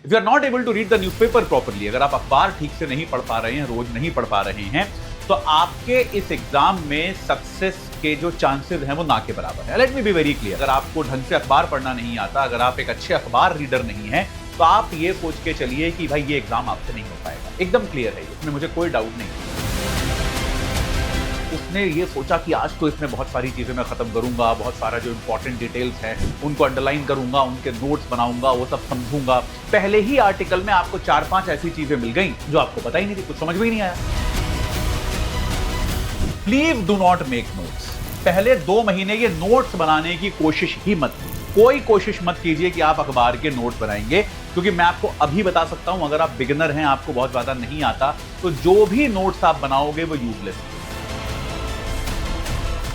If you are not able to read the newspaper properly, अगर आप अखबार ठीक से नहीं पढ़ पा रहे हैं, रोज नहीं पढ़ पा रहे हैं, तो आपके इस एग्जाम में सक्सेस के जो चांसेस हैं वो ना के बराबर है। Let me be very clear, अगर आपको ढंग से अखबार पढ़ना नहीं आता, अगर आप एक अच्छे अखबार रीडर नहीं है, तो आप ये सोच के चलिए कि भाई ये एग्जाम आपसे नहीं हो पाएगा। एकदम क्लियर है, इसमें मुझे कोई डाउट नहीं। उसने ये सोचा कि आज तो इसमें बहुत सारी चीजें मैं खत्म करूंगा, बहुत सारा जो इंपॉर्टेंट डिटेल्स हैं उनको अंडरलाइन करूंगा, उनके नोट्स बनाऊंगा, वो सब समझूंगा। पहले ही आर्टिकल में आपको 4-5 ऐसी चीजें मिल गई जो आपको पता ही नहीं थी, कुछ समझ में ही नहीं आया। Please do not make notes. पहले 2 महीने ये नोट्स बनाने की कोशिश ही मत कीजिए। कोई कोशिश मत कीजिए कि आप अखबार के नोट्स बनाएंगे, क्योंकि मैं आपको अभी बता सकता हूं, अगर आप बिगिनर हैं, आपको बहुत ज्यादा नहीं आता, तो जो भी नोट्स आप बनाओगे वो यूजलेस है।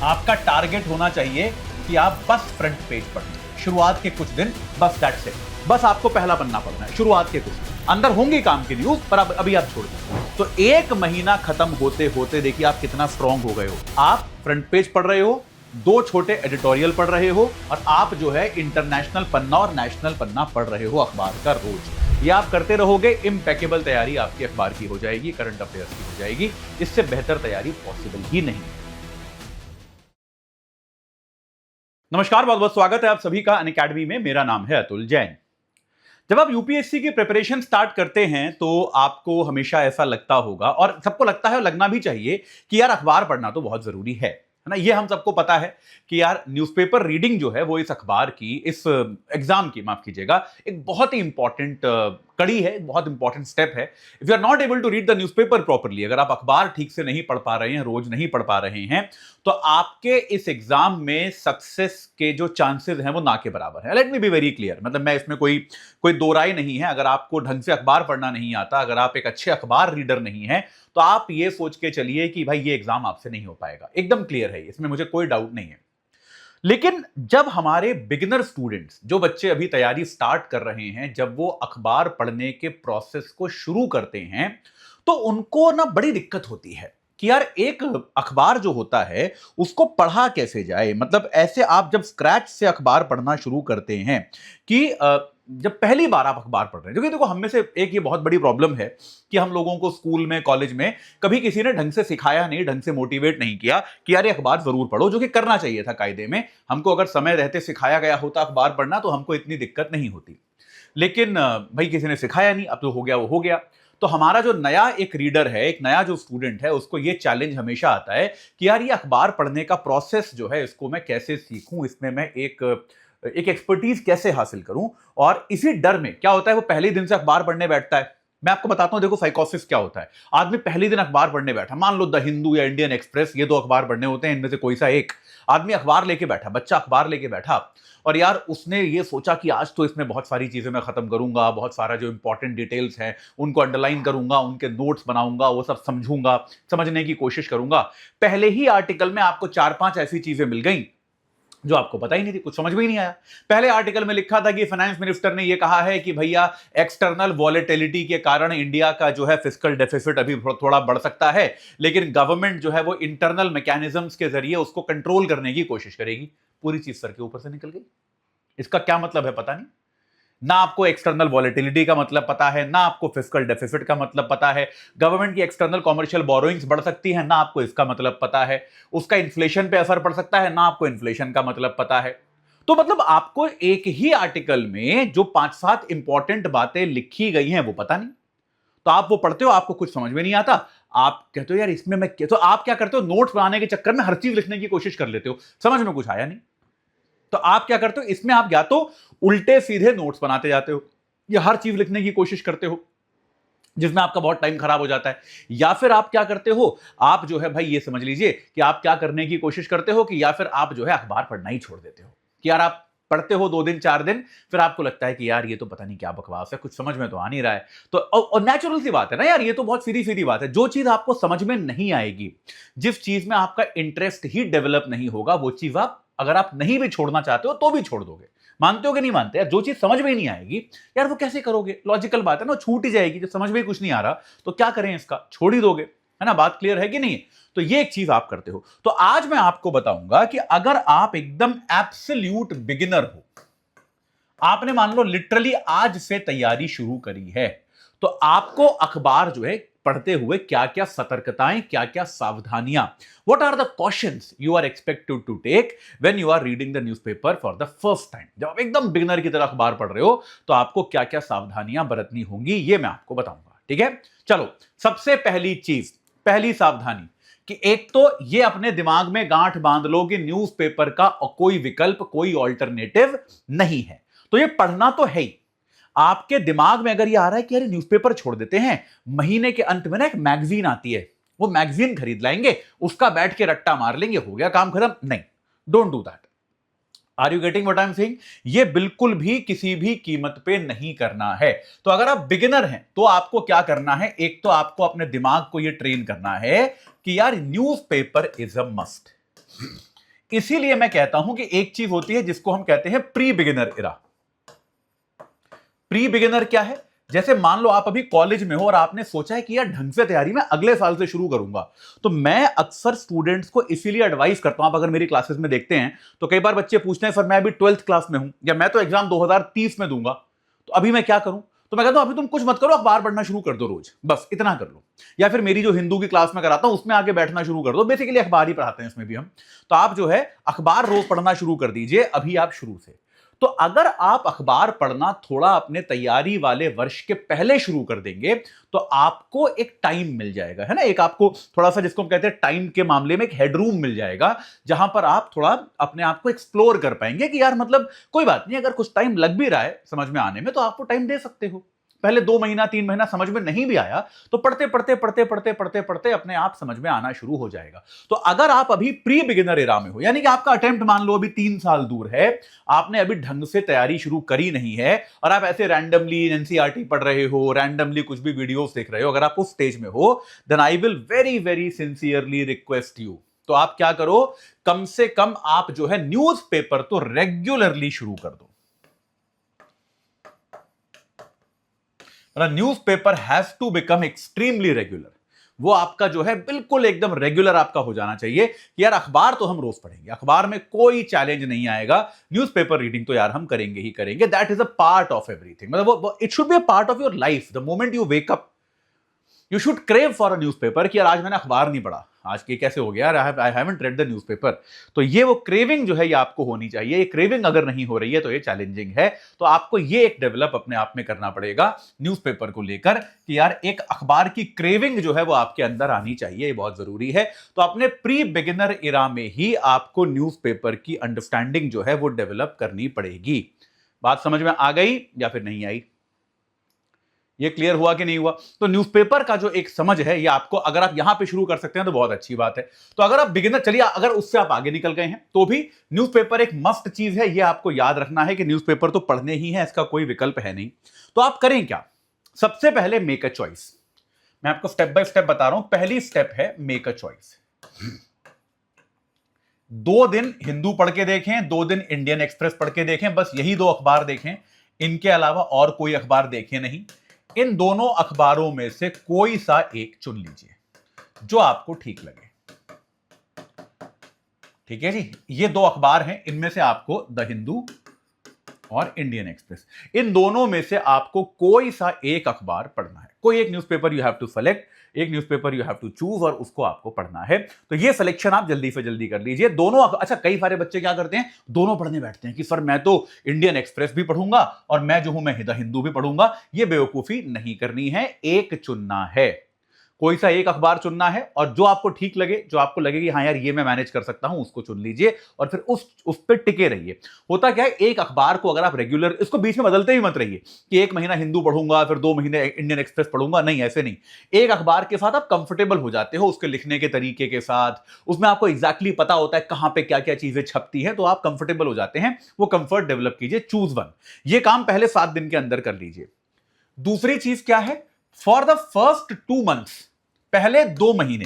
आपका टारगेट होना चाहिए कि आप बस फ्रंट पेज पढ़ें शुरुआत के कुछ दिन, बस दैट्स इट। बस आपको पहला पन्ना पढ़ना है शुरुआत के कुछ दिन। अंदर होंगे काम की न्यूज, पर अभी आप छोड़ दीजिए। तो 1 महीना खत्म होते होते देखिए आप कितना स्ट्रांग हो गए हो। आप फ्रंट पेज पढ़ रहे हो, 2 छोटे एडिटोरियल पढ़ रहे हो, और आप जो है इंटरनेशनल पन्ना और नेशनल पन्ना पढ़ रहे हो अखबार का रोज। ये आप करते रहोगे, इम्पेकेबल तैयारी आपकी अखबार की हो जाएगी, करंट अफेयर्स की हो जाएगी। इससे बेहतर तैयारी पॉसिबल ही नहीं है। नमस्कार, बहुत बहुत स्वागत है आप सभी का अनअकैडमी में। मेरा नाम है अतुल जैन। जब आप यूपीएससी की प्रिपरेशन स्टार्ट करते हैं तो आपको हमेशा ऐसा लगता होगा, और सबको लगता है और लगना भी चाहिए, कि यार अखबार पढ़ना तो बहुत जरूरी है ना। ये हम सबको पता है कि यार न्यूज़पेपर रीडिंग जो है वो इस अखबार की, इस एग्जाम की, माफ कीजिएगा, एक बहुत ही इंपॉर्टेंट कड़ी है, बहुत इंपॉर्टेंट स्टेप है। If you are not able to read the newspaper properly, अगर आप अखबार ठीक से नहीं पढ़ पा रहे हैं, रोज नहीं पढ़ पा रहे हैं, तो आपके इस एग्जाम में सक्सेस के जो चांसेस हैं वो ना के बराबर है। Let me be very clear, मतलब मैं इसमें कोई दो राय नहीं है। अगर आपको ढंग से अखबार पढ़ना नहीं आता, अगर आप एक अच्छे अखबार रीडर नहीं है, तो आप ये सोच के चलिए कि भाई ये एग्जाम आपसे नहीं हो पाएगा। एकदम क्लियर है, इसमें मुझे कोई डाउट नहीं है। लेकिन जब हमारे बिगिनर स्टूडेंट्स, जो बच्चे अभी तैयारी स्टार्ट कर रहे हैं, जब वो अखबार पढ़ने के प्रोसेस को शुरू करते हैं, तो उनको ना बड़ी दिक्कत होती है कि यार एक अखबार जो होता है उसको पढ़ा कैसे जाए। मतलब ऐसे आप जब स्क्रैच से अखबार पढ़ना शुरू करते हैं कि जब पहली बार आप अखबार पढ़ रहे हैं, क्योंकि देखो हम में से एक ये बहुत बड़ी प्रॉब्लम है कि हम लोगों को स्कूल में, कॉलेज में कभी किसी ने ढंग से सिखाया नहीं, ढंग से मोटिवेट नहीं किया कि यार ये अखबार जरूर पढ़ो, जो कि करना चाहिए था कायदे में। हमको अगर समय रहते सिखाया गया होता अखबार पढ़ना, तो हमको इतनी दिक्कत नहीं होती। लेकिन भाई किसी ने सिखाया नहीं, अब तो हो गया वो हो गया। तो हमारा जो नया एक रीडर है, एक नया जो स्टूडेंट है, उसको ये चैलेंज हमेशा आता है कि यार ये अखबार पढ़ने का प्रोसेस जो है, इसको मैं कैसे सीखूं, इसमें मैं एक एक्सपर्टीज कैसे हासिल करूं। और इसी डर में क्या होता है, वो पहले दिन से अखबार पढ़ने बैठता है। मैं आपको बताता हूं, देखो साइकोसिस क्या होता है। आदमी पहले दिन अखबार पढ़ने बैठा, मान लो द हिंदू या इंडियन एक्सप्रेस, ये 2 अखबार पढ़ने होते हैं, इनमें से कोई सा एक आदमी अखबार लेके बैठा, बच्चा अखबार लेके बैठा, और यार उसने ये सोचा कि आज तो इसमें बहुत सारी चीजें मैं खत्म करूंगा, बहुत सारा जो इंपॉर्टेंट डिटेल्स हैं उनको अंडरलाइन करूंगा, उनके नोट्स बनाऊंगा, वो सब समझूंगा, समझने की कोशिश करूंगा। पहले ही आर्टिकल में आपको 4-5 ऐसी चीजें मिल गई जो आपको पता ही नहीं थी, कुछ समझ में ही नहीं आया। पहले आर्टिकल में लिखा था कि फाइनेंस मिनिस्टर ने यह कहा है कि भैया एक्सटर्नल वॉलेटिलिटी के कारण इंडिया का जो है फिस्कल डेफिसिट अभी थोड़ा बढ़ सकता है, लेकिन गवर्नमेंट जो है वो इंटरनल मैकेनिज्म्स के जरिए उसको कंट्रोल करने की कोशिश करेगी। पूरी चीज सर के ऊपर से निकल गई। इसका क्या मतलब है पता नहीं। ना आपको एक्सटर्नल वॉलेटिलिटी का मतलब पता है, ना आपको फिस्कल डेफिसिट का मतलब पता है। गवर्नमेंट की एक्सटर्नल कॉमर्शियल बोरोइंग्स बढ़ सकती है, ना आपको इसका मतलब पता है। उसका इन्फ्लेशन पे असर पड़ सकता है, ना आपको इन्फ्लेशन का मतलब पता है। तो मतलब आपको एक ही आर्टिकल में जो 5-7 इंपॉर्टेंट बातें लिखी गई हैं वो पता नहीं। तो आप वो पढ़ते हो, आपको कुछ समझ में नहीं आता, आप कहते हो यार इसमें मैं तो आप क्या करते हो, नोट्स बनाने के चक्कर में हर चीज लिखने की कोशिश कर लेते हो, समझ में कुछ आया नहीं। तो आप क्या करते हो, इसमें आप या तो उल्टे सीधे नोट्स बनाते जाते हो, या हर चीज लिखने की कोशिश करते हो, जिसमें आपका बहुत टाइम खराब हो जाता है। या फिर आप क्या करते हो, आप जो है भाई ये समझ लीजिए कि आप क्या करने की कोशिश करते हो कि या फिर आप जो है अखबार पढ़ना ही छोड़ देते हो कि यार आप पढ़ते हो 2 दिन 4 दिन, फिर आपको लगता है कि यार ये तो पता नहीं क्या बकवास है, कुछ समझ में तो आ नहीं रहा है। तो और नेचुरल सी बात है ना यार, ये तो बहुत सीधी सीधी बात है। जो चीज आपको समझ में नहीं आएगी, जिस चीज में आपका इंटरेस्ट ही डेवलप नहीं होगा, वो चीज आप अगर आप नहीं भी छोड़ना चाहते हो तो भी छोड़ दोगे। मानते हो कि नहीं मानते यार, जो चीज समझ में ही नहीं आएगी यार वो कैसे करोगे, लॉजिकल बात है ना, छूट ही जाएगी। जब समझ में ही कुछ नहीं आ रहा तो क्या करें, इसका छोड़ ही दोगे, है ना। बात क्लियर है कि नहीं। तो ये एक चीज आप करते हो। तो आज मैं आपको बताऊंगा कि अगर आप एकदम एब्सोल्यूट बिगिनर हो, आपने मान लो लिटरली आज से तैयारी शुरू करी है, तो आपको अखबार जो है पढ़ते हुए क्या क्या सतर्कताएं, क्या क्या सावधानियां, what are the cautions you are expected to take when you are reading the newspaper for the first time. जब आप एकदम बिगिनर की तरह अखबार पढ़ रहे हो तो आपको क्या क्या सावधानियां बरतनी होंगी, ये मैं आपको बताऊंगा। ठीक है, चलो सबसे पहली चीज, पहली सावधानी कि एक तो ये अपने दिमाग में गांठ बांध लो कि न्यूज़पेपर का कोई विकल्प, कोई ऑल्टरनेटिव नहीं है। तो ये पढ़ना तो है ही। आपके दिमाग में अगर ये आ रहा है कि यार न्यूज़पेपर छोड़ देते हैं, महीने के अंत में ना एक मैगजीन आती है, वो मैगजीन खरीद लाएंगे, उसका बैठ के रट्टा मार लेंगे, हो गया काम खत्म, नहीं, don't do that. Are you getting what I am saying? ये बिल्कुल भी किसी भी कीमत पे नहीं करना है। तो अगर आप बिगिनर हैं तो आपको क्या करना है, एक तो आपको अपने दिमाग को ये ट्रेन करना है कि यार न्यूज़पेपर इज अ मस्ट। इसीलिए मैं कहता हूं कि एक चीज होती है जिसको हम कहते हैं प्री बिगिनर इरा। प्री बिगिनर क्या है? जैसे मान लो आप अभी कॉलेज में हो और आपने सोचा है कि यार ढंग से तैयारी मैं अगले साल से शुरू करूंगा, तो मैं अक्सर स्टूडेंट्स को इसीलिए एडवाइस करता हूं। आप अगर मेरी क्लासेस में देखते हैं तो कई बार बच्चे पूछते हैं सर मैं अभी 12th क्लास में हूं या मैं तो एग्जाम 2030 में दूंगा, तो अभी मैं क्या करूं? तो मैं कहता हूं अभी तुम कुछ मत करो, अखबार पढ़ना शुरू कर दो रोज, बस इतना कर लो। या फिर मेरी जो हिंदू की क्लास में कराता हूं उसमें आके बैठना शुरू कर दो, बेसिकली अखबार ही पढ़ाते हैं इसमें भी हम। तो आप जो है अखबार रोज पढ़ना शुरू कर दीजिए अभी आप शुरू से। तो अगर आप अखबार पढ़ना थोड़ा अपने तैयारी वाले वर्ष के पहले शुरू कर देंगे तो आपको एक टाइम मिल जाएगा, है ना, एक आपको थोड़ा सा जिसको हम कहते हैं टाइम के मामले में एक हेडरूम मिल जाएगा, जहां पर आप थोड़ा अपने आप को एक्सप्लोर कर पाएंगे कि यार मतलब कोई बात नहीं, अगर कुछ टाइम लग भी रहा है समझ में आने में तो आपको टाइम दे सकते हो। पहले 2 महीना 3 महीना समझ में नहीं भी आया तो पढ़ते पढ़ते पढ़ते पढ़ते पढ़ते पढ़ते अपने आप समझ में आना शुरू हो जाएगा। तो अगर आप अभी प्री बिगिनर एरा में हो, यानी कि आपका अटेम्प्ट मान लो अभी 3 साल दूर है, आपने अभी ढंग से तैयारी शुरू करी नहीं है और आप ऐसे रैंडमली एनसीईआरटी पढ़ रहे हो, रैंडमली कुछ भी वीडियोस देख रहे हो, अगर आप उस स्टेज में हो, then I will very very sincerely request you, तो आप क्या करो, कम से कम आप जो है न्यूज़पेपर तो रेगुलरली शुरू कर दो। Newspaper has to become extremely regular. वो आपका जो है बिल्कुल एकदम रेगुलर आपका हो जाना चाहिए कि यार अखबार तो हम रोज पढ़ेंगे, अखबार में कोई चैलेंज नहीं आएगा, न्यूज़पेपर रीडिंग तो यार हम करेंगे ही करेंगे। That is a part of everything, मतलब it should be a part of your life. The moment you wake up you should crave for a newspaper कि यार आज मैंने अखबार नहीं पढ़ा, आज के कैसे हो गया यार, I haven't read the newspaper. तो ये वो क्रेविंग जो है ये आपको होनी चाहिए। ये क्रेविंग अगर नहीं हो रही है तो ये चैलेंजिंग है। तो आपको ये एक डेवलप अपने आप में करना पड़ेगा न्यूज़पेपर को लेकर कि यार एक अखबार की क्रेविंग जो है वो आपके अंदर आनी चाहिए, ये बहुत जरूरी है। तो अपने प्री बिगिनर इरा में ही आपको न्यूज़पेपर की अंडरस्टैंडिंग जो है वो डेवलप करनी पड़ेगी। बात समझ में आ गई या फिर नहीं आई? ये क्लियर हुआ कि नहीं हुआ? तो न्यूज़पेपर का जो एक समझ है ये आपको, अगर आप यहां पे शुरू कर सकते हैं तो बहुत अच्छी बात है। तो अगर आप बिगिनर, चलिए अगर उससे आप आगे निकल गए हैं तो भी न्यूज़पेपर एक मस्ट चीज है, ये आपको याद रखना है कि न्यूज़पेपर तो पढ़ने ही है, इसका कोई विकल्प है नहीं। तो आप करें क्या? सबसे पहले मेक अ चॉइस। मैं आपको स्टेप बाय स्टेप बता रहा हूं। पहली स्टेप है मेक अ चॉइस। 2 दिन हिंदू पढ़ के देखें, 2 दिन इंडियन एक्सप्रेस पढ़ के देखें, बस यही 2 अखबार देखें, इनके अलावा और कोई अखबार देखें नहीं। इन दोनों अखबारों में से कोई सा एक चुन लीजिए जो आपको ठीक लगे। ठीक है जी, ये 2 अखबार हैं, इनमें से आपको द हिंदू और इंडियन एक्सप्रेस, इन दोनों में से आपको कोई सा एक अखबार पढ़ना है। कोई एक newspaper you have to select, एक newspaper you have to choose और उसको आपको पढ़ना है। तो ये सिलेक्शन आप जल्दी से जल्दी कर लीजिए। दोनों, अच्छा कई सारे बच्चे क्या करते हैं, दोनों पढ़ने बैठते हैं कि सर मैं तो इंडियन एक्सप्रेस भी पढ़ूंगा और मैं जो हूं मैं द हिंदू भी पढ़ूंगा। ये बेवकूफी नहीं करनी है, एक चुनना है, कोई सा एक अखबार चुनना है और जो आपको ठीक लगे, जो आपको लगे कि हाँ यार ये मैं मैनेज कर सकता हूं, उसको चुन लीजिए और फिर उस पर टिके रहिए। होता क्या है, एक अखबार को अगर आप रेगुलर, इसको बीच में बदलते ही मत रहिए कि एक महीना हिंदू पढ़ूंगा फिर 2 महीने इंडियन एक्सप्रेस पढ़ूंगा, नहीं ऐसे नहीं। एक अखबार के साथ आप कंफर्टेबल हो जाते हो, उसके लिखने के तरीके के साथ, उसमें आपको एग्जैक्टली पता होता है कहां पे क्या क्या चीजें छपती हैं, तो आप कंफर्टेबल हो जाते हैं। वो कंफर्ट डेवलप कीजिए, चूज वन। ये काम पहले 7 दिन के अंदर कर लीजिए। दूसरी चीज क्या है, फॉर द फर्स्ट 2 मंथ्स, पहले 2 महीने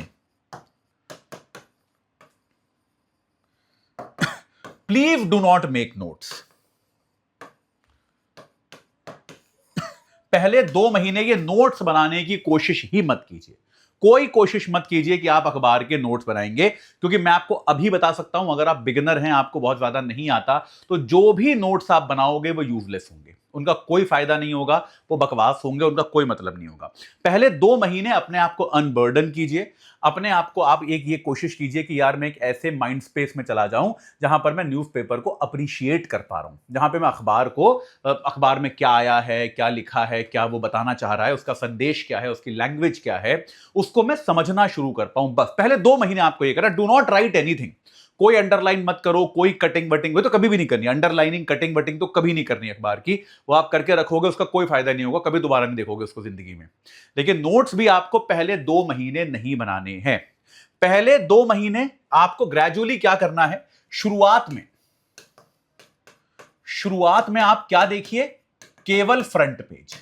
please do not make notes. पहले 2 महीने ये नोट्स बनाने की कोशिश ही मत कीजिए, कोई कोशिश मत कीजिए कि आप अखबार के नोट्स बनाएंगे, क्योंकि मैं आपको अभी बता सकता हूं, अगर आप बिगिनर हैं, आपको बहुत ज्यादा नहीं आता, तो जो भी नोट्स आप बनाओगे वो यूजलेस होंगे, उनका कोई फायदा नहीं होगा, वो बकवास होंगे, उनका कोई मतलब नहीं होगा। पहले 2 महीने अपने आप को अनबर्डन कीजिए, अपने आप को आप एक ये कोशिश कीजिए कि यार मैं एक ऐसे माइंड स्पेस में चला जाऊं जहां पर मैं न्यूज़पेपर को अप्रिशिएट कर पा रहा हूं, जहां पे मैं अखबार में क्या आया है, क्या लिखा है, क्या वो बताना चाह रहा है, उसका संदेश क्या है, उसकी लैंग्वेज क्या है, उसको मैं समझना शुरू कर पाऊं। बस पहले 2 महीने आपको ये करना। डू नॉट राइट एनीथिंग, कोई अंडरलाइन मत करो, कोई कटिंग बटिंग, वो तो कभी भी नहीं करनी, अंडरलाइनिंग कटिंग बटिंग तो कभी नहीं करनी अखबार की, वो आप करके रखोगे, उसका कोई फायदा नहीं होगा, कभी दोबारा नहीं देखोगे उसको जिंदगी में। लेकिन नोट्स भी आपको पहले 2 महीने नहीं बनाने हैं। पहले 2 महीने आपको ग्रेजुअली क्या करना है, शुरुआत में आप क्या देखिए, केवल फ्रंट पेज।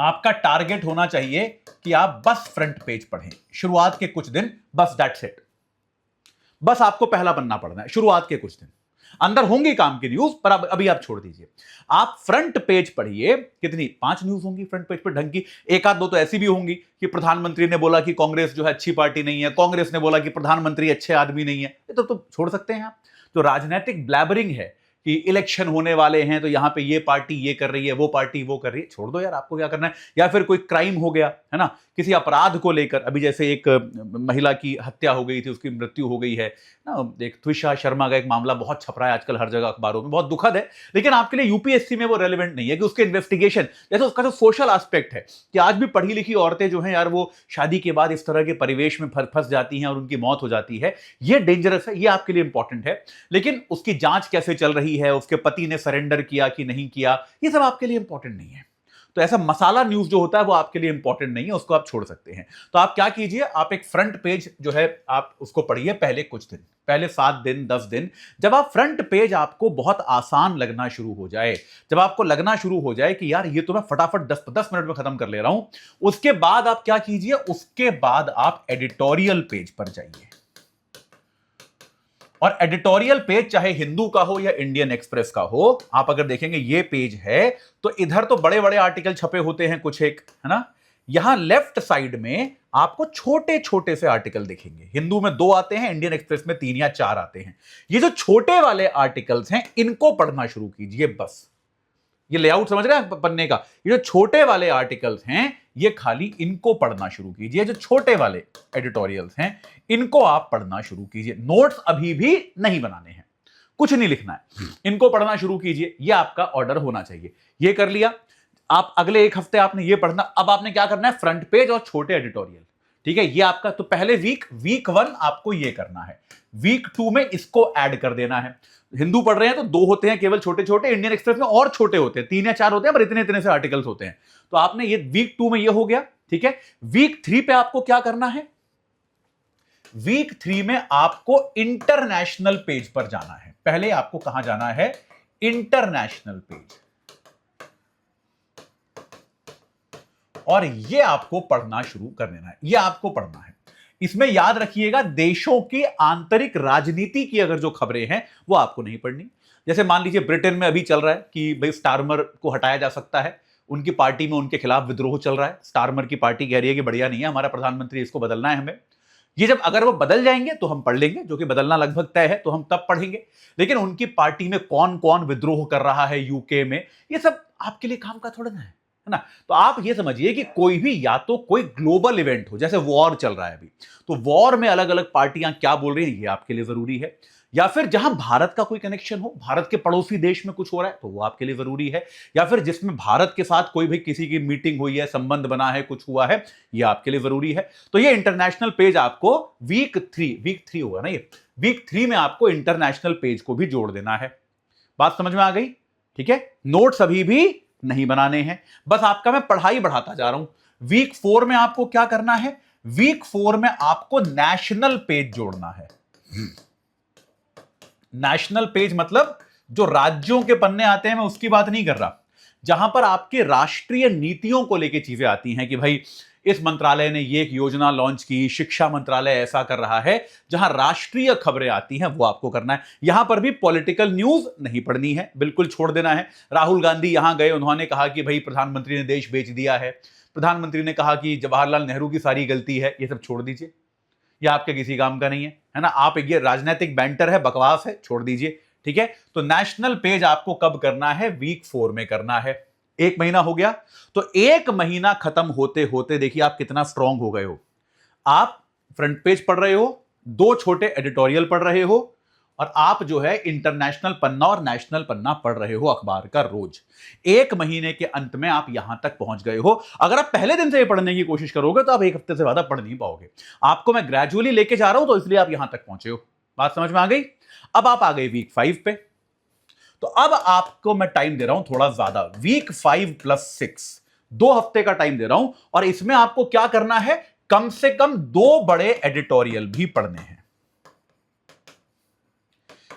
आपका टारगेट होना चाहिए कि आप बस फ्रंट पेज पढ़ें शुरुआत के कुछ दिन, बस दैट्स इट। बस आपको पहला बनना पड़ना है शुरुआत के कुछ दिन। अंदर होंगी काम की न्यूज, पर अभी आप छोड़ दीजिए। आप फ्रंट पेज पढ़िए, कितनी 5 न्यूज होंगी फ्रंट पेज पर ढंग की, एक आध दो तो ऐसी भी होंगी कि प्रधानमंत्री ने बोला कि कांग्रेस जो है अच्छी पार्टी नहीं है, कांग्रेस ने बोला कि प्रधानमंत्री अच्छे आदमी नहीं है, ये तो छोड़ सकते हैं आप। तो राजनीतिक ब्लैबरिंग है कि इलेक्शन होने वाले हैं तो यहां पे ये पार्टी ये कर रही है, वो पार्टी वो कर रही है, छोड़ दो यार, आपको क्या करना है। या फिर कोई क्राइम हो गया है ना, किसी अपराध को लेकर, अभी जैसे एक महिला की हत्या हो गई थी, उसकी मृत्यु हो गई है ना, एक त्विषा शर्मा का एक मामला बहुत छप रहा है आजकल हर जगह अखबारों में, बहुत दुखद है, लेकिन आपके लिए यूपीएससी में वो रेलिवेंट नहीं है कि उसके इन्वेस्टिगेशन, जैसे उसका जो सोशल एस्पेक्ट है कि आज भी पढ़ी लिखी औरतें जो हैं यार, वो शादी के बाद इस तरह के परिवेश में फंस जाती हैं और उनकी मौत हो जाती है, ये डेंजरस है, ये आपके लिए इंपॉर्टेंट है। लेकिन उसकी जांच कैसे चल रही है, उसके पति ने सरेंडर किया कि नहीं किया, ये सब आपके लिए इंपॉर्टेंट नहीं है। तो ऐसा मसाला न्यूज जो होता है वो आपके लिए इंपॉर्टेंट नहीं है, उसको आप छोड़ सकते हैं। तो आप क्या कीजिए, आप एक फ्रंट पेज जो है आप उसको पढ़िए पहले कुछ दिन, पहले 7 दिन 10 दिन। जब आप फ्रंट पेज आपको बहुत आसान लगना शुरू हो जाए, जब आपको लगना शुरू हो जाए कि यार ये तो मैं फटाफट 10 मिनट में खत्म कर ले रहा हूं, उसके बाद आप क्या कीजिए, उसके बाद आप एडिटोरियल पेज पर जाइए। और एडिटोरियल पेज चाहे हिंदू का हो या इंडियन एक्सप्रेस का हो, आप अगर देखेंगे ये पेज है तो इधर तो बड़े बड़े आर्टिकल छपे होते हैं कुछ एक, है ना, यहां लेफ्ट साइड में आपको छोटे छोटे से आर्टिकल दिखेंगे। हिंदू में 2 आते हैं, इंडियन एक्सप्रेस में 3 या 4 आते हैं। ये जो छोटे वाले आर्टिकल्स हैं इनको पढ़ना शुरू कीजिए बस। ये लेआउट समझ रहे हैं पन्ने का, ये जो छोटे वाले आर्टिकल्स हैं ये खाली इनको पढ़ना शुरू कीजिए, जो छोटे वाले एडिटोरियल्स हैं इनको आप पढ़ना शुरू कीजिए। नोट्स अभी भी नहीं बनाने हैं, कुछ नहीं लिखना है, इनको पढ़ना शुरू कीजिए, ये आपका ऑर्डर होना चाहिए। ये कर लिया आप, अगले 1 हफ्ते आपने ये पढ़ना। अब आपने क्या करना है, फ्रंट पेज और छोटे एडिटोरियल, ठीक है, ये आपका। तो पहले वीक 1 आपको ये करना है, वीक 2 में इसको ऐड कर देना है। हिंदू पढ़ रहे हैं तो 2 होते हैं केवल छोटे छोटे, इंडियन एक्सप्रेस में और छोटे होते हैं, 3 या 4 होते हैं, पर इतने इतने से आर्टिकल्स होते हैं। तो आपने ये वीक 2 में ये हो गया, ठीक है। वीक 3 पे आपको क्या करना है, वीक 3 में आपको इंटरनेशनल पेज पर जाना है। पहले आपको कहां जाना है, इंटरनेशनल पेज, और ये आपको पढ़ना शुरू कर देना है, ये आपको पढ़ना है। इसमें याद रखिएगा, देशों की आंतरिक राजनीति की अगर जो खबरें हैं वो आपको नहीं पढ़नी। जैसे मान लीजिए ब्रिटेन में अभी चल रहा है कि भाई स्टारमर को हटाया जा सकता है, उनकी पार्टी में उनके खिलाफ विद्रोह चल रहा है, स्टारमर की पार्टी कह रही है कि बढ़िया नहीं है हमारा प्रधानमंत्री, इसको बदलना है हमें। ये जब अगर वो बदल जाएंगे तो हम पढ़ लेंगे, जो कि बदलना लगभग तय है, तो हम तब पढ़ेंगे। लेकिन उनकी पार्टी में कौन कौन विद्रोह कर रहा है यूके में, ये सब आपके लिए काम का थोड़ा ना है ना। तो आप ये समझिए कि कोई भी, या तो कोई ग्लोबल इवेंट हो, जैसे वॉर चल रहा है अभी, तो वॉर में अलग अलग पार्टियां क्या बोल रही हैं ये आपके लिए जरूरी है। या फिर जहां भारत का कोई कनेक्शन हो, भारत के पड़ोसी देश में कुछ हो रहा है तो वो आपके लिए जरूरी है। या फिर जिसमें भारत के साथ कोई भी किसी की मीटिंग हुई है, संबंध बना है, कुछ हुआ है, ये आपके लिए जरूरी है। तो ये इंटरनेशनल पेज आपको वीक 3 होगा ना, ये वीक 3 में आपको इंटरनेशनल पेज को भी जोड़ देना है। बात समझ में आ गई, ठीक है। नोट्स अभी भी नहीं बनाने हैं, बस आपका मैं पढ़ाई बढ़ाता जा रहा हूं। वीक 4 में आपको क्या करना है, वीक 4 में आपको नेशनल पेज जोड़ना है। नेशनल पेज मतलब जो राज्यों के पन्ने आते हैं, मैं उसकी बात नहीं कर रहा, जहां पर आपके राष्ट्रीय नीतियों को लेकर चीजें आती हैं कि भाई इस मंत्रालय ने ये एक योजना लॉन्च की, शिक्षा मंत्रालय ऐसा कर रहा है। जहां राष्ट्रीय खबरें आती हैं वो आपको करना है। यहां पर भी पॉलिटिकल न्यूज नहीं पढ़नी है, बिल्कुल छोड़ देना है। राहुल गांधी यहां गए, उन्होंने कहा कि भाई प्रधानमंत्री ने देश बेच दिया है, प्रधानमंत्री ने कहा कि जवाहरलाल नेहरू की सारी गलती है, ये सब छोड़ दीजिए, यह आपके किसी काम का नहीं है ना। आप ये राजनीतिक बैंटर है, बकवास है, छोड़ दीजिए, ठीक है। तो नेशनल पेज आपको कब करना है? वीक 4 में करना है। 1 महीना हो गया, तो 1 महीना खत्म होते होते देखिए आप कितना स्ट्रांग हो गए हो। आप फ्रंट पेज पढ़ रहे हो, 2 छोटे एडिटोरियल पढ़ रहे हो, और आप जो है इंटरनेशनल पन्ना और नेशनल पन्ना पढ़ रहे हो अखबार का रोज। 1 महीने के अंत में आप यहां तक पहुंच गए हो। अगर आप पहले दिन से पढ़ने की कोशिश करोगे तो आप 1 हफ्ते से ज्यादा पढ़ नहीं पाओगे। आपको मैं ग्रेजुअली लेके जा रहा हूं, तो इसलिए आप यहां तक पहुंचे हो। बात समझ में आ गई? अब आप आ गए वीक 5 पे, तो अब आपको मैं टाइम दे रहा हूं थोड़ा ज्यादा, वीक 5 + 6, 2 हफ्ते का टाइम दे रहा हूं। और इसमें आपको क्या करना है? कम से कम 2 बड़े एडिटोरियल भी पढ़ने हैं।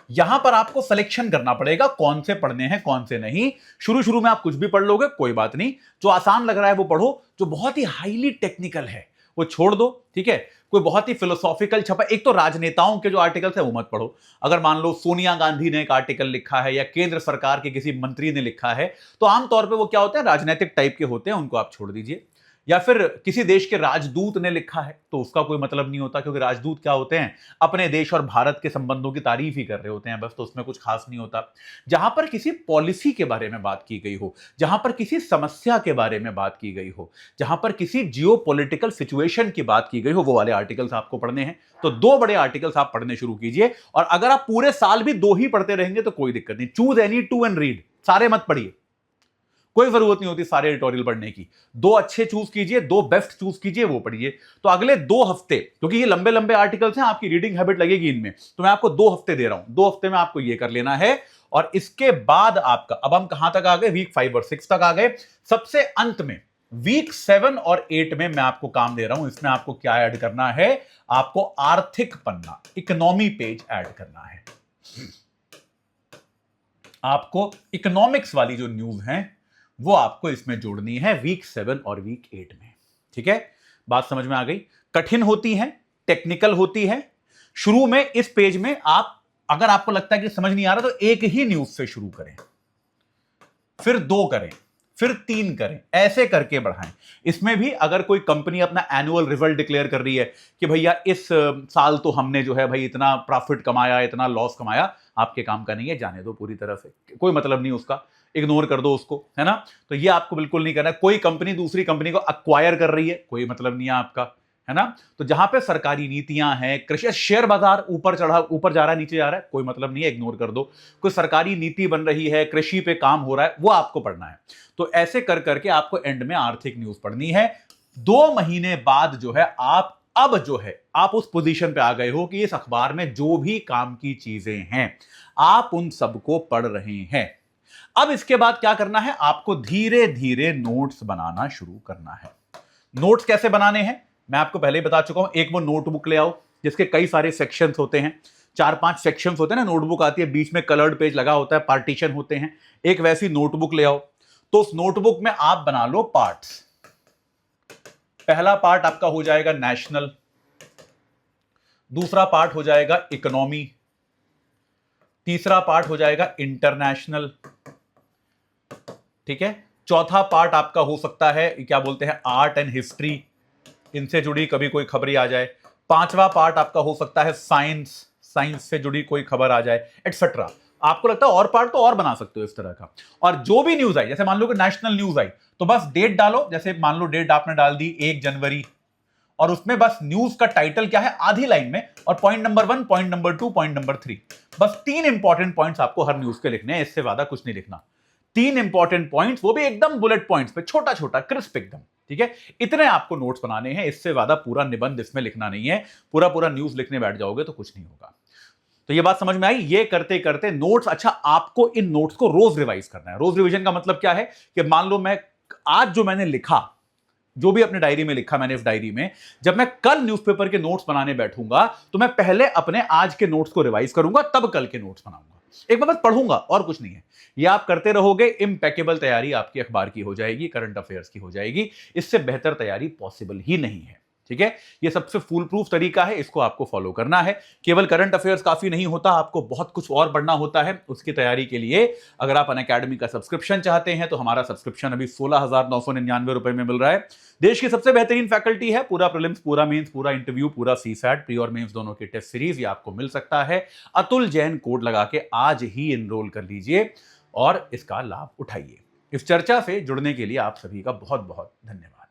यहां पर आपको सिलेक्शन करना पड़ेगा कौन से पढ़ने हैं कौन से नहीं। शुरू शुरू में आप कुछ भी पढ़ लोगे, कोई बात नहीं, जो आसान लग रहा है वो पढ़ो, जो बहुत ही हाईली टेक्निकल है वो छोड़ दो, ठीक है। कोई बहुत ही फिलोसॉफिकल छपा, एक तो राजनेताओं के जो आर्टिकल्स है वो मत पढ़ो। अगर मान लो सोनिया गांधी ने एक आर्टिकल लिखा है या केंद्र सरकार के किसी मंत्री ने लिखा है, तो आमतौर पे वो क्या होते हैं, राजनीतिक टाइप के होते हैं, उनको आप छोड़ दीजिए। या फिर किसी देश के राजदूत ने लिखा है, तो उसका कोई मतलब नहीं होता, क्योंकि राजदूत क्या होते हैं, अपने देश और भारत के संबंधों की तारीफ ही कर रहे होते हैं बस, तो उसमें कुछ खास नहीं होता। जहां पर किसी पॉलिसी के बारे में बात की गई हो, जहां पर किसी समस्या के बारे में बात की गई हो, जहां पर किसी जियोपॉलिटिकल सिचुएशन की बात की गई हो, वो वाले आर्टिकल्स आपको पढ़ने हैं। तो 2 बड़े आर्टिकल्स आप पढ़ने शुरू कीजिए, और अगर आप पूरे साल भी 2 ही पढ़ते रहेंगे तो कोई दिक्कत नहीं। चूज एनी 2 एंड रीड, सारे मत पढ़िए, कोई जरूरत नहीं होती सारे एडिटोरियल पढ़ने की। 2 अच्छे चूज कीजिए, 2 बेस्ट चूज कीजिए, वो पढ़िए। तो अगले 2 हफ्ते, क्योंकि ये लंबे लंबे आर्टिकल्स हैं, आपकी रीडिंग हैबिट लगेगी इनमें, तो मैं आपको 2 हफ्ते दे रहा हूं। 2 हफ्ते में आपको ये कर लेना है, और इसके बाद आपका, अब हम कहां तक आ गए, वीक 5 और 6 तक आ गए। सबसे अंत में वीक 7 और 8 में मैं आपको काम दे रहा हूं। इसमें आपको क्या ऐड करना है? आपको आर्थिक पन्ना, इकोनॉमी पेज ऐड करना है। आपको इकोनॉमिक्स वाली जो न्यूज है वो आपको इसमें जोड़नी है वीक 7 और वीक 8 में, ठीक है। बात समझ में आ गई? कठिन होती है, टेक्निकल होती है। शुरू में इस पेज में आप, अगर आपको लगता है कि समझ नहीं आ रहा, तो एक ही न्यूज से शुरू करें, फिर 2 करें, फिर 3 करें, ऐसे करके बढ़ाएं। इसमें भी अगर कोई कंपनी अपना एनुअल रिजल्ट डिक्लेयर कर रही है कि भैया इस साल तो हमने जो है भाई इतना प्रॉफिट कमाया, इतना लॉस कमाया, आपके काम का नहीं है, जाने दो पूरी तरह से, कोई मतलब नहीं उसका, इग्नोर कर दो उसको, है ना। तो ये आपको बिल्कुल नहीं करना है। कोई कंपनी दूसरी कंपनी को अक्वायर कर रही है, कोई मतलब नहीं है आपका, है ना। तो जहां पे सरकारी नीतियां हैं, कृषि शेयर बाजार ऊपर चढ़ा, ऊपर जा रहा है, नीचे जा रहा है, कोई मतलब नहीं है, इग्नोर कर दो। कोई सरकारी नीति बन रही है, कृषि पे काम हो रहा है, वो आपको पढ़ना है। तो ऐसे कर करके आपको एंड में आर्थिक न्यूज पढ़नी है। 2 महीने बाद जो है आप, अब जो है आप उस पोजीशन पे आ गए हो कि इस अखबार में जो भी काम की चीजें हैं आप उन सबको पढ़ रहे हैं। अब इसके बाद क्या करना है? आपको धीरे धीरे नोट्स बनाना शुरू करना है। नोट्स कैसे बनाने हैं मैं आपको पहले ही बता चुका हूं। एक वो नोटबुक ले आओ जिसके कई सारे सेक्शंस होते हैं, 4-5 सेक्शंस होते हैं ना, नोटबुक आती है, बीच में कलर्ड पेज लगा होता है, पार्टीशन होते हैं। एक वैसी नोटबुक ले आओ। तो उस नोटबुक में आप बना लो पार्ट्स। पहला पार्ट आपका हो जाएगा नेशनल, दूसरा पार्ट हो जाएगा इकोनॉमी, तीसरा पार्ट हो जाएगा इंटरनेशनल, ठीक है। चौथा पार्ट आपका हो सकता है, क्या बोलते हैं, आर्ट एंड हिस्ट्री, इनसे जुड़ी कभी कोई खबरी आ जाए। पांचवा पार्ट आपका हो सकता है साइंस, साइंस से जुड़ी कोई खबर आ जाए, एटसेट्रा। आपको लगता है और पार्ट तो और बना सकते हो इस तरह का। और जो भी न्यूज आई, जैसे मान लो कि नेशनल न्यूज आई, तो बस डेट डालो। जैसे मान लो डेट आपने डाल दी 1 जनवरी, और उसमें बस न्यूज का टाइटल क्या है आधी लाइन में, और point number 1, point number 2, point number 3, बस 3 इंपॉर्टेंट पॉइंट्स आपको हर न्यूज के लिखने हैं, इससे ज्यादा कुछ नहीं लिखना। 3 इंपॉर्टेंट पॉइंट्स, वो भी एकदम बुलेट पॉइंट्स पे, छोटा छोटा, क्रिस्प एकदम, ठीक है। इतने आपको नोट्स बनाने हैं, इससे ज्यादा पूरा निबंध इसमें लिखना नहीं है। पूरा पूरा न्यूज लिखने बैठ जाओगे तो कुछ नहीं होगा। तो ये बात समझ में आई? ये करते करते नोट्स, अच्छा आपको इन नोट्स को रोज रिवाइज करना है। रोज रिवीजन का मतलब क्या है कि मान लो मैं आज जो मैंने लिखा, जो भी अपने डायरी में लिखा मैंने, इस डायरी में जब मैं कल न्यूज़पेपर के नोट्स बनाने बैठूंगा तो मैं पहले अपने आज के नोट्स को रिवाइज करूंगा, तब कल के नोट्स बनाऊंगा। एक बार बस पढ़ूंगा और कुछ नहीं है। ये आप करते रहोगे, इम्पेकेबल तैयारी आपकी अखबार की हो जाएगी, करंट अफेयर्स की हो जाएगी। इससे बेहतर तैयारी पॉसिबल ही नहीं है। ठीक है, ये सबसे फूल प्रूफ तरीका है, इसको आपको फॉलो करना है। केवल करंट अफेयर्स काफी नहीं होता, आपको बहुत कुछ और पढ़ना होता है। उसकी तैयारी के लिए अगर आप अनअकैडमी का सब्सक्रिप्शन चाहते हैं तो हमारा सब्सक्रिप्शन अभी 16,999 रुपए में मिल रहा है। देश की सबसे बेहतरीन फैकल्टी है, पूरा प्रीलिम्स, पूरा मेंस, पूरा इंटरव्यू, पूरा सीसैट, प्री और मेंस दोनों की टेस्ट सीरीज, ये आपको मिल सकता है। अतुल जैन कोड लगा के आज ही एनरोल कर लीजिए और इसका लाभ उठाइए। इस चर्चा से जुड़ने के लिए आप सभी का बहुत बहुत धन्यवाद।